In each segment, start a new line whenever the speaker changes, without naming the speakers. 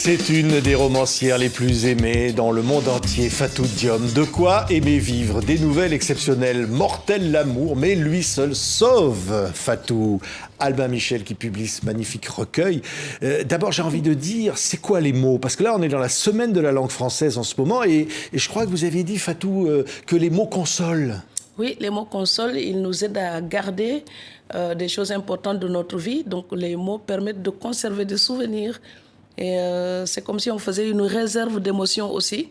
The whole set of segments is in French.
C'est une des romancières les plus aimées dans le monde entier, Fatou Diom. De quoi aimer vivre? Des nouvelles exceptionnelles, mortel l'amour, mais lui seul sauve Fatou. Albin Michel qui publie ce magnifique recueil. D'abord, j'ai envie de dire, c'est quoi les mots? Parce que là, on est dans la semaine de la langue française en ce moment et je crois que vous aviez dit, Fatou, que les mots consolent.
Oui, les mots consolent, ils nous aident à garder des choses importantes de notre vie. Donc, les mots permettent de conserver des souvenirs. Et c'est comme si on faisait une réserve d'émotions aussi.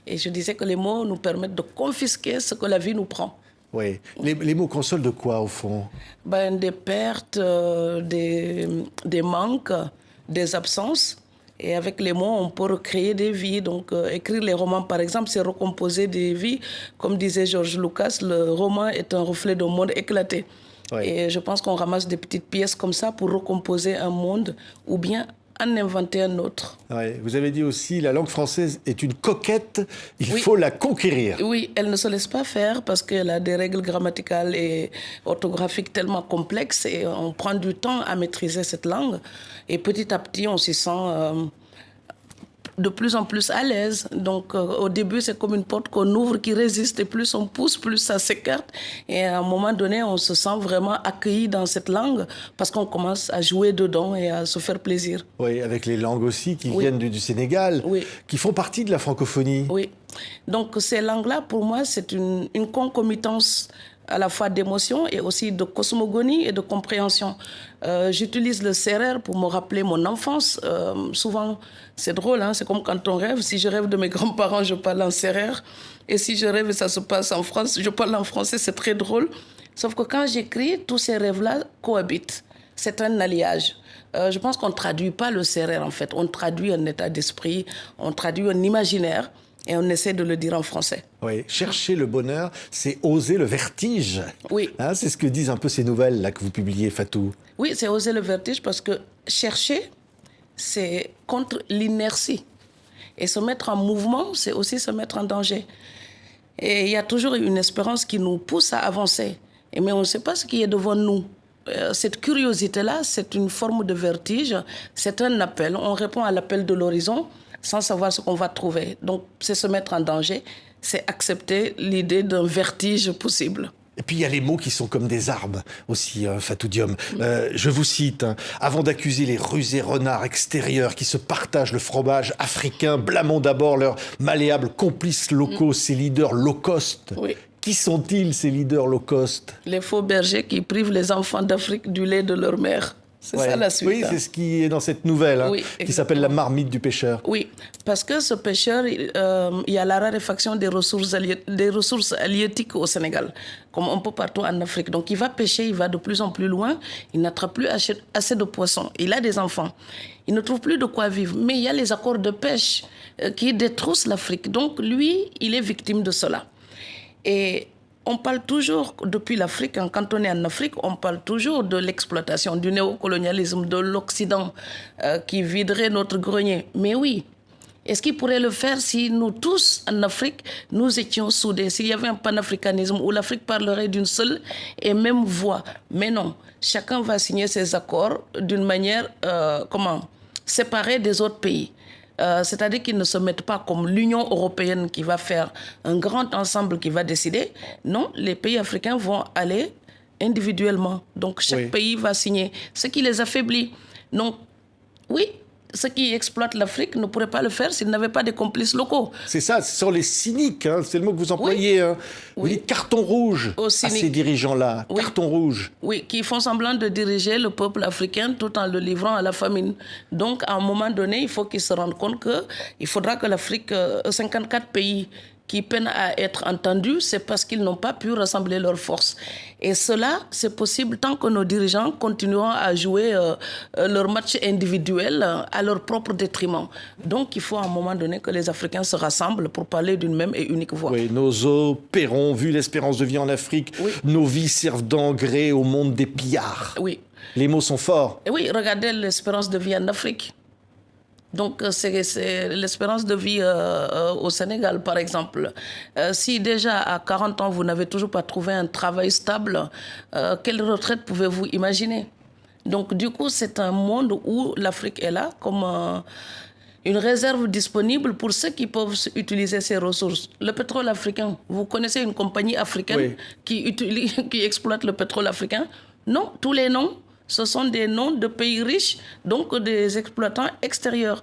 Et je disais que les mots nous permettent de confisquer ce que la vie nous prend.
Oui. Les mots consolent de quoi, au fond?
Des pertes, des manques, des absences. Et avec les mots, on peut recréer des vies. Donc, écrire les romans, par exemple, c'est recomposer des vies. Comme disait George Lucas, le roman est un reflet d'un monde éclaté. Oui. Et je pense qu'on ramasse des petites pièces comme ça pour recomposer un monde ou bien en inventer un autre.
Oui. Vous avez dit aussi, la langue française est une coquette, il faut la conquérir.
Oui, elle ne se laisse pas faire parce qu'elle a des règles grammaticales et orthographiques tellement complexes et on prend du temps à maîtriser cette langue. Et petit à petit, on s'y sent de plus en plus à l'aise. Donc, au début, c'est comme une porte qu'on ouvre qui résiste et plus on pousse, plus ça s'écarte. Et à un moment donné, on se sent vraiment accueilli dans cette langue parce qu'on commence à jouer dedans et à se faire plaisir.
Oui, avec les langues aussi qui viennent du Sénégal, qui font partie de la francophonie.
Oui. Donc, ces langues-là, pour moi, c'est une concomitance à la fois d'émotion et aussi de cosmogonie et de compréhension. J'utilise le sérère pour me rappeler mon enfance. Souvent, c'est drôle, hein, c'est comme quand on rêve. Si je rêve de mes grands-parents, je parle en sérère. Et si je rêve et ça se passe en France, je parle en français, c'est très drôle. Sauf que quand j'écris, tous ces rêves-là cohabitent. C'est un alliage. Je pense qu'on ne traduit pas le sérère, en fait. On traduit un état d'esprit, on traduit un imaginaire. Et on essaie de le dire en français.
Oui, chercher le bonheur, c'est oser le vertige.
Oui.
Hein, c'est ce que disent un peu ces nouvelles là que vous publiez, Fatou.
Oui, c'est oser le vertige parce que chercher, c'est contre l'inertie. Et se mettre en mouvement, c'est aussi se mettre en danger. Et il y a toujours une espérance qui nous pousse à avancer. Mais on ne sait pas ce qui est devant nous. Cette curiosité-là, c'est une forme de vertige. C'est un appel. On répond à l'appel de l'horizon sans savoir ce qu'on va trouver. Donc, c'est se mettre en danger, c'est accepter l'idée d'un vertige possible.
Et puis, il y a les mots qui sont comme des armes aussi, Fatou Diom. Je vous cite, hein, avant d'accuser les rusés renards extérieurs qui se partagent le fromage africain, blâmons d'abord leurs malléables complices locaux, ces leaders low cost.
Oui.
Qui sont-ils, ces leaders low cost?
Les faux bergers qui privent les enfants d'Afrique du lait de leur mère. C'est ça la suite.
Oui, c'est ce qui est dans cette nouvelle, hein, qui s'appelle la marmite du pêcheur.
Oui, parce que ce pêcheur, il y a la raréfaction des ressources halieutiques au Sénégal, comme un peu partout en Afrique. Donc il va pêcher, il va de plus en plus loin, il n'attrape plus assez de poissons. Il a des enfants, il ne trouve plus de quoi vivre. Mais il y a les accords de pêche qui détroussent l'Afrique. Donc lui, il est victime de cela. Et on parle toujours, depuis l'Afrique, quand on est en Afrique, on parle toujours de l'exploitation, du néocolonialisme, de l'Occident qui viderait notre grenier. Mais oui, est-ce qu'il pourrait le faire si nous tous, en Afrique, nous étions soudés, s'il y avait un panafricanisme où l'Afrique parlerait d'une seule et même voix? Mais non, chacun va signer ses accords d'une manière, séparée des autres pays. C'est-à-dire qu'ils ne se mettent pas comme l'Union européenne qui va faire un grand ensemble qui va décider. Non, les pays africains vont aller individuellement. Donc, chaque pays va signer, ce qui les affaiblit. Donc, oui, ceux qui exploitent l'Afrique ne pourraient pas le faire s'ils n'avaient pas des complices locaux.
C'est ça, ce sont les cyniques, hein, c'est le mot que vous employez. Hein. Vous dites carton rouge à ces dirigeants-là, carton rouge.
Oui, qui font semblant de diriger le peuple africain tout en le livrant à la famine. Donc, à un moment donné, il faut qu'ils se rendent compte qu'il faudra que l'Afrique, 54 pays qui peinent à être entendus, c'est parce qu'ils n'ont pas pu rassembler leurs forces. Et cela, c'est possible tant que nos dirigeants continueront à jouer leur match individuel à leur propre détriment. Donc, il faut à un moment donné que les Africains se rassemblent pour parler d'une même et unique voix.
Oui, nos os paieront, vu l'espérance de vie en Afrique, nos vies servent d'engrais au monde des pillards.
Oui.
Les mots sont forts.
Et oui, regardez l'espérance de vie en Afrique. Donc, c'est l'espérance de vie au Sénégal, par exemple. Si déjà à 40 ans, vous n'avez toujours pas trouvé un travail stable, quelle retraite pouvez-vous imaginer? Donc, du coup, c'est un monde où l'Afrique est là comme une réserve disponible pour ceux qui peuvent utiliser ces ressources. Le pétrole africain, vous connaissez une compagnie africaine qui exploite le pétrole africain? Non, tous les noms, ce sont des noms de pays riches, donc des exploitants extérieurs.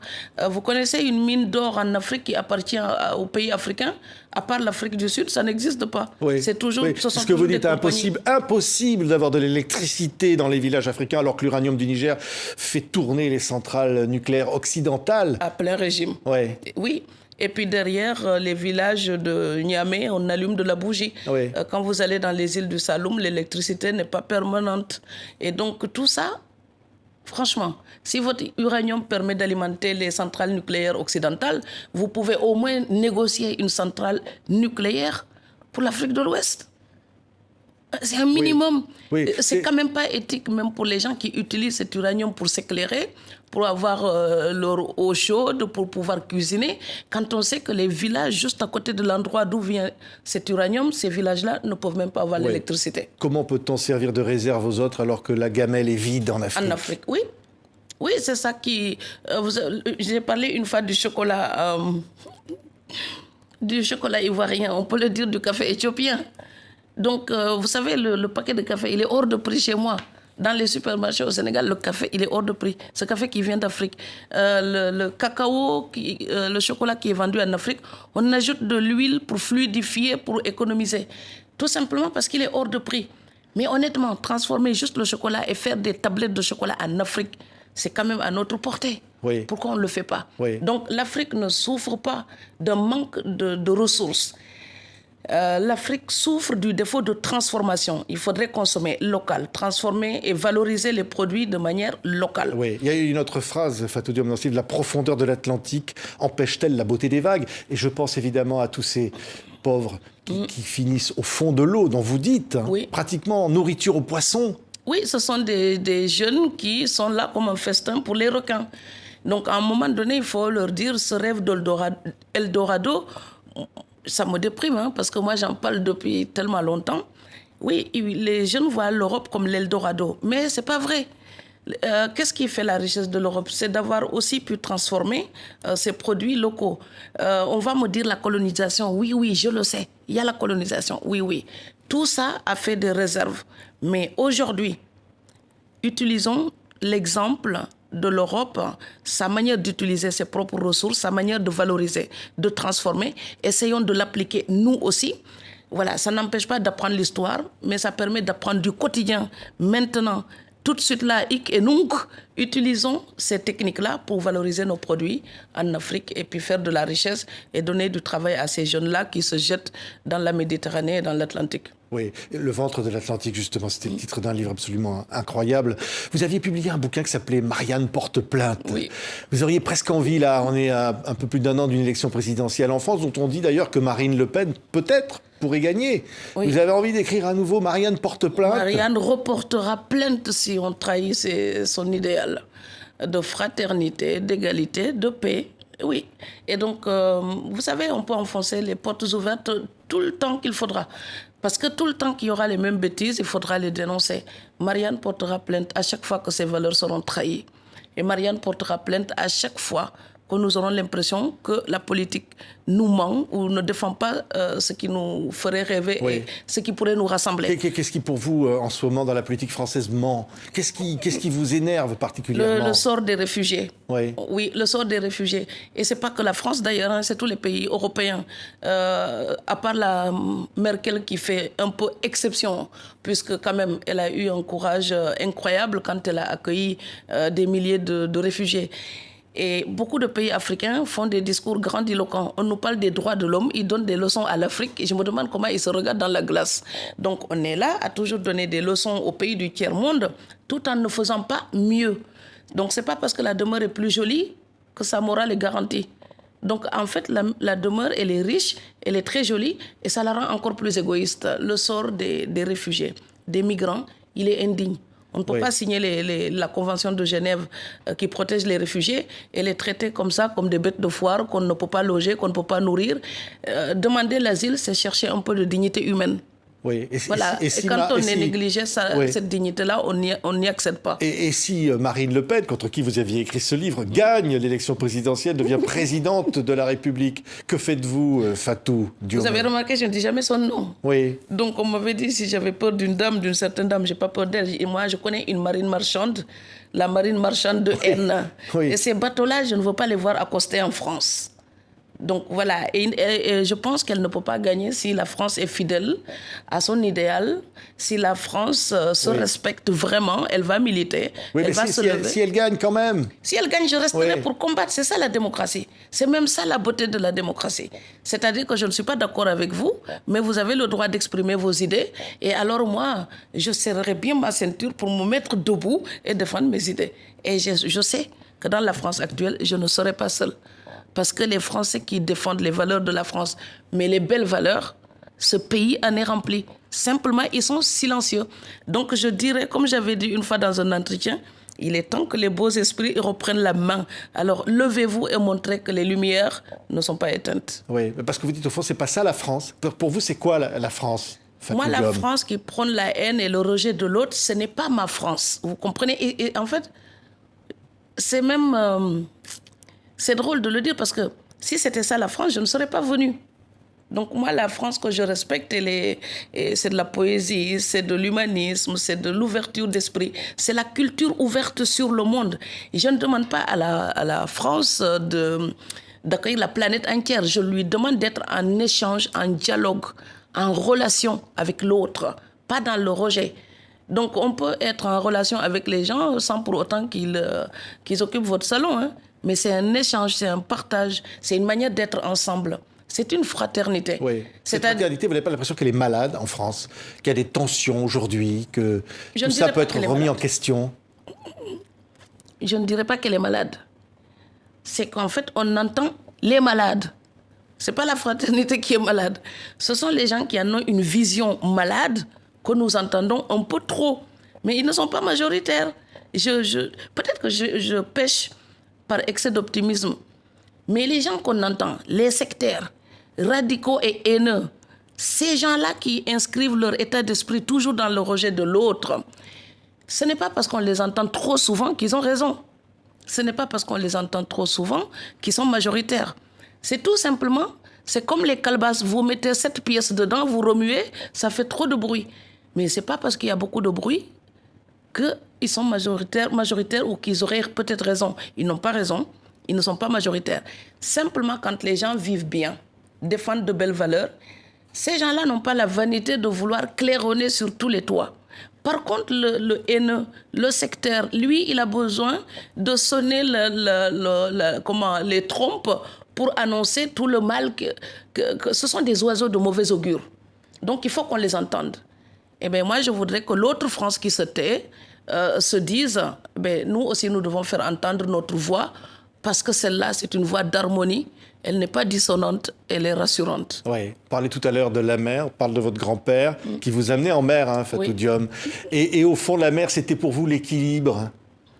Vous connaissez une mine d'or en Afrique qui appartient aux pays africains? À part l'Afrique du Sud, ça n'existe pas.
Oui.
C'est toujours,
ce sont ce que vous dites, impossible d'avoir de l'électricité dans les villages africains, alors que l'uranium du Niger fait tourner les centrales nucléaires occidentales.
À plein régime.
Oui.
Oui. Et puis derrière les villages de Niamey, on allume de la bougie.
Oui.
Quand vous allez dans les îles du Saloum, l'électricité n'est pas permanente. Et donc tout ça, franchement, si votre uranium permet d'alimenter les centrales nucléaires occidentales, vous pouvez au moins négocier une centrale nucléaire pour l'Afrique de l'Ouest. C'est un minimum.
Oui. Oui.
C'est quand même pas éthique, même pour les gens qui utilisent cet uranium pour s'éclairer, pour avoir leur eau chaude, pour pouvoir cuisiner. Quand on sait que les villages juste à côté de l'endroit d'où vient cet uranium, ces villages-là ne peuvent même pas avoir l'électricité.
Comment peut-on servir de réserve aux autres alors que la gamelle est vide en Afrique?
En Afrique, oui. Oui, c'est ça qui... j'ai parlé une fois du chocolat ivoirien, on peut le dire du café éthiopien. Donc, vous savez, le paquet de café, il est hors de prix chez moi. Dans les supermarchés au Sénégal, le café, il est hors de prix. Ce café qui vient d'Afrique. Le cacao, le chocolat qui est vendu en Afrique, on ajoute de l'huile pour fluidifier, pour économiser. Tout simplement parce qu'il est hors de prix. Mais honnêtement, transformer juste le chocolat et faire des tablettes de chocolat en Afrique, c'est quand même à notre portée.
Oui.
Pourquoi on ne le fait pas?
Oui.
Donc, l'Afrique ne souffre pas d'un manque de ressources. L'Afrique souffre du défaut de transformation. Il faudrait consommer local, transformer et valoriser les produits de manière locale.
Oui, il y a une autre phrase, Fatou Diom Nassif, la profondeur de l'Atlantique empêche-t-elle la beauté des vagues? Et je pense évidemment à tous ces pauvres qui finissent au fond de l'eau, dont vous dites, pratiquement en nourriture aux poissons.
Oui, ce sont des jeunes qui sont là comme un festin pour les requins. Donc à un moment donné, il faut leur dire ce rêve d'Eldorado. Ça me déprime, hein, parce que moi, j'en parle depuis tellement longtemps. Oui, les jeunes voient l'Europe comme l'Eldorado, mais ce n'est pas vrai. Qu'est-ce qui fait la richesse de l'Europe? C'est d'avoir aussi pu transformer ces produits locaux. On va me dire la colonisation. Oui, oui, je le sais. Il y a la colonisation. Oui, oui. Tout ça a fait des réserves. Mais aujourd'hui, utilisons l'exemple de l'Europe, sa manière d'utiliser ses propres ressources, sa manière de valoriser, de transformer. Essayons de l'appliquer nous aussi. Voilà, ça n'empêche pas d'apprendre l'histoire, mais ça permet d'apprendre du quotidien. Maintenant, tout de suite là, hic et nunc, utilisons ces techniques-là pour valoriser nos produits en Afrique et puis faire de la richesse et donner du travail à ces jeunes-là qui se jettent dans la Méditerranée et dans l'Atlantique.
Oui, le ventre de l'Atlantique, justement, c'était le titre d'un livre absolument incroyable. Vous aviez publié un bouquin qui s'appelait Marianne porte plainte.
Oui.
Vous auriez presque envie, là, on est à un peu plus d'1 an d'une élection présidentielle en France, dont on dit d'ailleurs que Marine Le Pen, peut-être, pourrait gagner. Oui. Vous avez envie d'écrire à nouveau Marianne porte plainte?
Marianne reportera plainte si on trahit son idéal de fraternité, d'égalité, de paix. Oui. Et donc, vous savez, on peut enfoncer les portes ouvertes tout le temps qu'il faudra. Parce que tout le temps qu'il y aura les mêmes bêtises, il faudra les dénoncer. Marianne portera plainte à chaque fois que ses valeurs seront trahies. Et Marianne portera plainte à chaque fois que nous aurons l'impression que la politique nous ment ou ne défend pas ce qui nous ferait rêver et ce qui pourrait nous rassembler.
Qu'est-ce qui, pour vous, en ce moment, dans la politique française, ment? Qu'est-ce qui vous énerve particulièrement?
Le sort des réfugiés.
Oui.
Oui, le sort des réfugiés. Et ce n'est pas que la France, d'ailleurs, hein, c'est tous les pays européens. À part la Merkel qui fait un peu exception, puisque quand même, elle a eu un courage incroyable quand elle a accueilli des milliers de réfugiés. Et beaucoup de pays africains font des discours grandiloquents. On nous parle des droits de l'homme, ils donnent des leçons à l'Afrique. Et je me demande comment ils se regardent dans la glace. Donc on est là à toujours donner des leçons aux pays du tiers-monde, tout en ne faisant pas mieux. Donc ce n'est pas parce que la demeure est plus jolie que sa morale est garantie. Donc en fait, la demeure, elle est riche, elle est très jolie, et ça la rend encore plus égoïste. Le sort des réfugiés, des migrants, il est indigne. On ne peut pas signer la Convention de Genève qui protège les réfugiés et les traiter comme ça, comme des bêtes de foire qu'on ne peut pas loger, qu'on ne peut pas nourrir. Demander l'asile, c'est chercher un peu de dignité humaine.
Oui.
Voilà. Et quand on est négligé, cette dignité-là, on n'y accède pas.
Et si Marine Le Pen, contre qui vous aviez écrit ce livre, gagne l'élection présidentielle, devient présidente de la République, que faites-vous, Fatou Diome?
Vous avez remarqué, je ne dis jamais son nom.
Oui.
Donc, on m'avait dit si j'avais peur d'une dame, d'une certaine dame, je n'ai pas peur d'elle. Et moi, je connais une marine marchande, la marine marchande de haine.
Oui.
Et ces bateaux-là, je ne veux pas les voir accoster en France. Donc voilà, et je pense qu'elle ne peut pas gagner si la France est fidèle à son idéal, si la France se respecte vraiment, elle va militer,
oui,
elle va se lever.
Si elle gagne quand même.
Si elle gagne, je resterai pour combattre, c'est ça la démocratie. C'est même ça la beauté de la démocratie. C'est-à-dire que je ne suis pas d'accord avec vous, mais vous avez le droit d'exprimer vos idées, et alors moi, je serrerai bien ma ceinture pour me mettre debout et défendre mes idées. Et je sais que dans la France actuelle, je ne serai pas seule. Parce que les Français qui défendent les valeurs de la France, mais les belles valeurs, ce pays en est rempli. Simplement, ils sont silencieux. Donc, je dirais, comme j'avais dit une fois dans un entretien, il est temps que les beaux esprits reprennent la main. Alors, levez-vous et montrez que les lumières ne sont pas éteintes.
Oui, parce que vous dites, au fond, c'est pas ça la France. Pour vous, c'est quoi la France, Fatou
Moi, la
Diome?
France qui prône la haine et le rejet de l'autre, ce n'est pas ma France. Vous comprenez? Et en fait, c'est même... c'est drôle de le dire parce que si c'était ça la France, je ne serais pas venue. Donc moi, la France que je respecte, c'est de la poésie, c'est de l'humanisme, c'est de l'ouverture d'esprit. C'est la culture ouverte sur le monde. Et je ne demande pas à la France d'accueillir la planète entière. Je lui demande d'être en échange, en dialogue, en relation avec l'autre, pas dans le rejet. Donc on peut être en relation avec les gens sans pour autant qu'ils occupent votre salon, hein. Mais c'est un échange, c'est un partage, c'est une manière d'être ensemble. C'est une fraternité.
Oui. Cette fraternité, vous n'avez pas l'impression qu'elle est malade en France, qu'il y a des tensions aujourd'hui, que tout ça peut être remis en question?
Je ne dirais pas qu'elle est malade. C'est qu'en fait, on entend les malades. Ce n'est pas la fraternité qui est malade. Ce sont les gens qui en ont une vision malade que nous entendons un peu trop. Mais ils ne sont pas majoritaires. Peut-être que je pêche par excès d'optimisme. Mais les gens qu'on entend, les sectaires, radicaux et haineux, ces gens-là qui inscrivent leur état d'esprit toujours dans le rejet de l'autre, ce n'est pas parce qu'on les entend trop souvent qu'ils ont raison. Ce n'est pas parce qu'on les entend trop souvent qu'ils sont majoritaires. C'est tout simplement, c'est comme les calebasses. Vous mettez 7 pièces dedans, vous remuez, ça fait trop de bruit. Mais ce n'est pas parce qu'il y a beaucoup de bruit qu'ils sont majoritaires ou qu'ils auraient peut-être raison. Ils n'ont pas raison, ils ne sont pas majoritaires. Simplement, quand les gens vivent bien, défendent de belles valeurs, ces gens-là n'ont pas la vanité de vouloir claironner sur tous les toits. Par contre, le haineux, le sectaire, lui, il a besoin de sonner les trompes pour annoncer tout le mal que ce sont des oiseaux de mauvais augure. Donc, il faut qu'on les entende. Eh bien, moi, je voudrais que l'autre France qui se tait se dise, nous aussi, nous devons faire entendre notre voix parce que celle-là, c'est une voix d'harmonie. Elle n'est pas dissonante, elle est rassurante.
Oui, parlez tout à l'heure de la mer, on parle de votre grand-père qui vous amenait en mer, hein, Fatou Diome. Et au fond, la mer, c'était pour vous l'équilibre.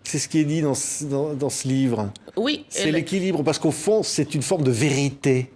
C'est ce qui est dit dans ce livre.
Oui.
C'est l'équilibre, parce qu'au fond, c'est une forme de vérité.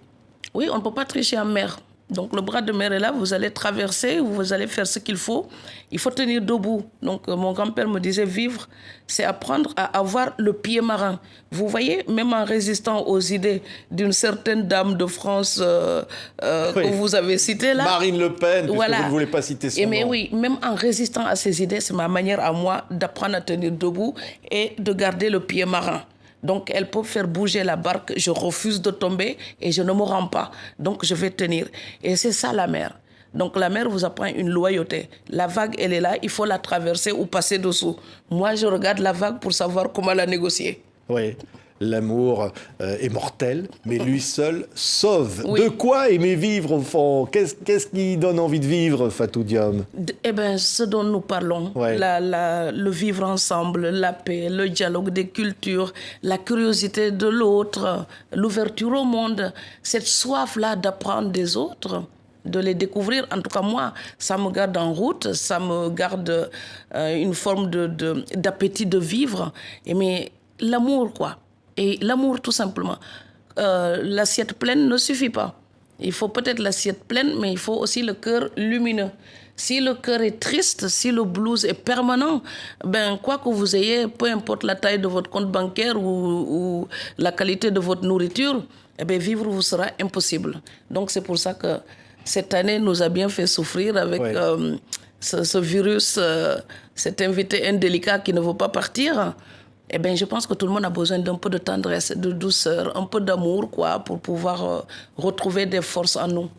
Oui, on ne peut pas tricher en mer. Donc le bras de mer est là, vous allez traverser, vous allez faire ce qu'il faut. Il faut tenir debout. Donc mon grand-père me disait, vivre, c'est apprendre à avoir le pied marin. Vous voyez, même en résistant aux idées d'une certaine dame de France que vous avez citée là.
Marine Le Pen, puisque vous ne voulez pas citer son nom.
Mais oui, même en résistant à ces idées, c'est ma manière à moi d'apprendre à tenir debout et de garder le pied marin. Donc, elle peut faire bouger la barque. Je refuse de tomber et je ne me rends pas. Donc, je vais tenir. Et c'est ça, la mer. Donc, la mer vous apprend une loyauté. La vague, elle est là. Il faut la traverser ou passer dessous. Moi, je regarde la vague pour savoir comment la négocier.
Oui. L'amour est mortel, mais lui seul sauve.
Oui.
De quoi aimer vivre, au fond? Qu'est-ce qui donne envie de vivre, Fatou Diome?
Eh bien, ce dont nous parlons, le vivre ensemble, la paix, le dialogue des cultures, la curiosité de l'autre, l'ouverture au monde, cette soif-là d'apprendre des autres, de les découvrir. En tout cas, moi, ça me garde en route, ça me garde une forme d'appétit de vivre. Mais l'amour, quoi. Et l'amour, tout simplement. L'assiette pleine ne suffit pas. Il faut peut-être l'assiette pleine, mais il faut aussi le cœur lumineux. Si le cœur est triste, si le blues est permanent, ben, quoi que vous ayez, peu importe la taille de votre compte bancaire ou la qualité de votre nourriture, eh bien, vivre vous sera impossible. Donc c'est pour ça que cette année nous a bien fait souffrir avec ce virus, cet invité indélicat qui ne veut pas partir. Eh bien, je pense que tout le monde a besoin d'un peu de tendresse, de douceur, un peu d'amour, quoi, pour pouvoir retrouver des forces en nous.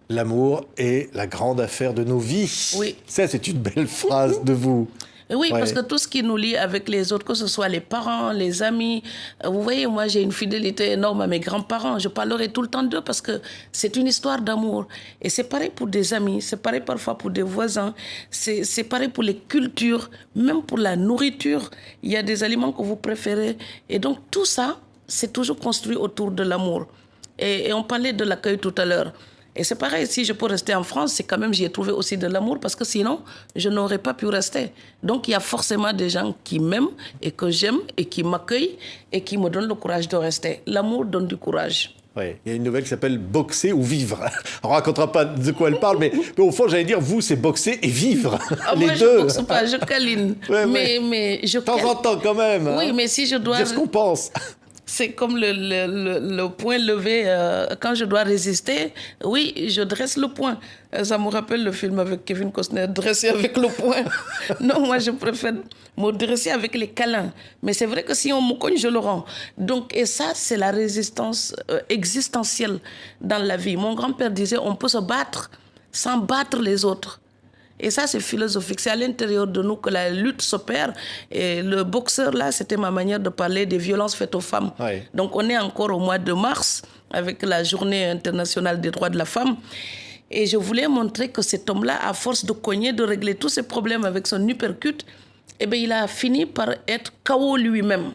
L'amour est la grande affaire de nos vies.
Oui.
Ça, c'est une belle phrase de vous.
Oui, parce que tout ce qui nous lie avec les autres, que ce soit les parents, les amis, vous voyez, moi j'ai une fidélité énorme à mes grands-parents. Je parlerai tout le temps d'eux parce que c'est une histoire d'amour. Et c'est pareil pour des amis, c'est pareil parfois pour des voisins, c'est pareil pour les cultures, même pour la nourriture. Il y a des aliments que vous préférez. Et donc tout ça, c'est toujours construit autour de l'amour. Et on parlait de l'accueil tout à l'heure. Et c'est pareil, si je peux rester en France, c'est quand même, j'y ai trouvé aussi de l'amour parce que sinon, je n'aurais pas pu rester. Donc, il y a forcément des gens qui m'aiment et que j'aime et qui m'accueillent et qui me donnent le courage de rester. L'amour donne du courage.
Oui, il y a une nouvelle qui s'appelle Boxer ou vivre. On ne racontera pas de quoi elle parle, mais au fond, j'allais dire, vous, c'est boxer et vivre. Les
moi,
deux.
Je ne boxe pas, je câline. Mais je
de temps en temps, quand même.
Oui,
hein.
mais si je dois...
Dire ce qu'on pense.
C'est comme le point levé. Quand je dois résister, oui, je dresse le poing. Ça me rappelle le film avec Kevin Costner, Dresser avec le poing. Non, moi, je préfère me dresser avec les câlins. Mais c'est vrai que si on me cogne, je le rends. Donc, et ça, c'est la résistance existentielle dans la vie. Mon grand-père disait, on peut se battre sans battre les autres. Et ça, c'est philosophique. C'est à l'intérieur de nous que la lutte s'opère. Et le boxeur, là, c'était ma manière de parler des violences faites aux femmes.
Oui.
Donc, on est encore au mois de mars, avec la Journée internationale des droits de la femme. Et je voulais montrer que cet homme-là, à force de cogner, de régler tous ses problèmes avec son uppercut, eh bien, il a fini par être KO lui-même.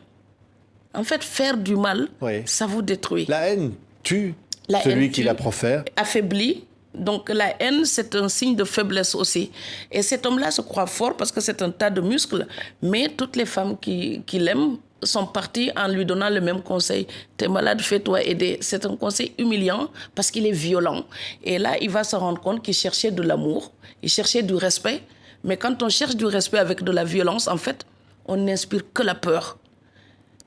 En fait, faire du mal, ça vous détruit.
La haine tue celui qui la profère.
Affaiblit. Donc la haine, c'est un signe de faiblesse aussi. Et cet homme-là se croit fort parce que c'est un tas de muscles. Mais toutes les femmes qui l'aiment sont parties en lui donnant le même conseil. T'es malade, fais-toi aider. C'est un conseil humiliant parce qu'il est violent. Et là, il va se rendre compte qu'il cherchait de l'amour, il cherchait du respect. Mais quand on cherche du respect avec de la violence, en fait, on n'inspire que la peur.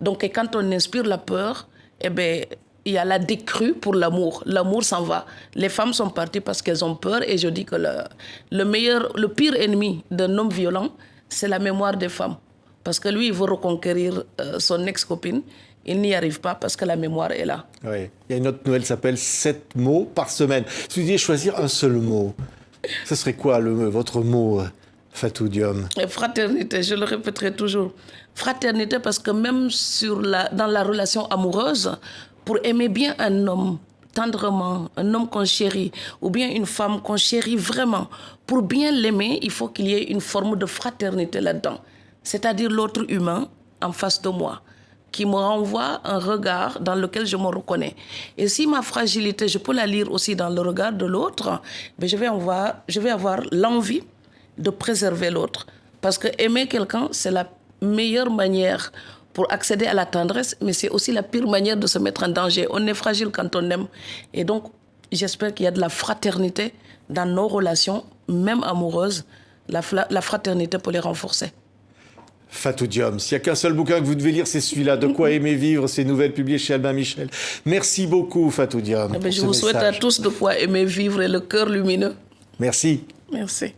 Donc, et quand on inspire la peur, eh bien, il y a la décrue pour l'amour. L'amour s'en va. Les femmes sont parties parce qu'elles ont peur. Et je dis que le pire ennemi d'un homme violent, c'est la mémoire des femmes. Parce que lui, il veut reconquérir son ex-copine. Il n'y arrive pas parce que la mémoire est là.
Oui. Il y a une autre nouvelle qui s'appelle 7 mots par semaine. Si vous deviez choisir un seul mot, ce serait quoi votre mot, Fatou Diom?
Fraternité, je le répéterai toujours. Fraternité parce que même dans la relation amoureuse, pour aimer bien un homme tendrement, un homme qu'on chérit, ou bien une femme qu'on chérit vraiment, pour bien l'aimer, il faut qu'il y ait une forme de fraternité là-dedans. C'est-à-dire l'autre humain en face de moi, qui me renvoie un regard dans lequel je me reconnais. Et si ma fragilité, je peux la lire aussi dans le regard de l'autre, ben je vais avoir l'envie de préserver l'autre. Parce que aimer quelqu'un, c'est la meilleure manière pour accéder à la tendresse, mais c'est aussi la pire manière de se mettre en danger. On est fragile quand on aime. Et donc, j'espère qu'il y a de la fraternité dans nos relations, même amoureuses. La fraternité pour les renforcer.
Fatou Diom, s'il n'y a qu'un seul bouquin que vous devez lire, c'est celui-là, De quoi aimer vivre, ces nouvelles publiées chez Albin Michel. Merci beaucoup, Fatou Diom.
Je vous souhaite à tous de quoi aimer vivre et le cœur lumineux.
Merci.
Merci.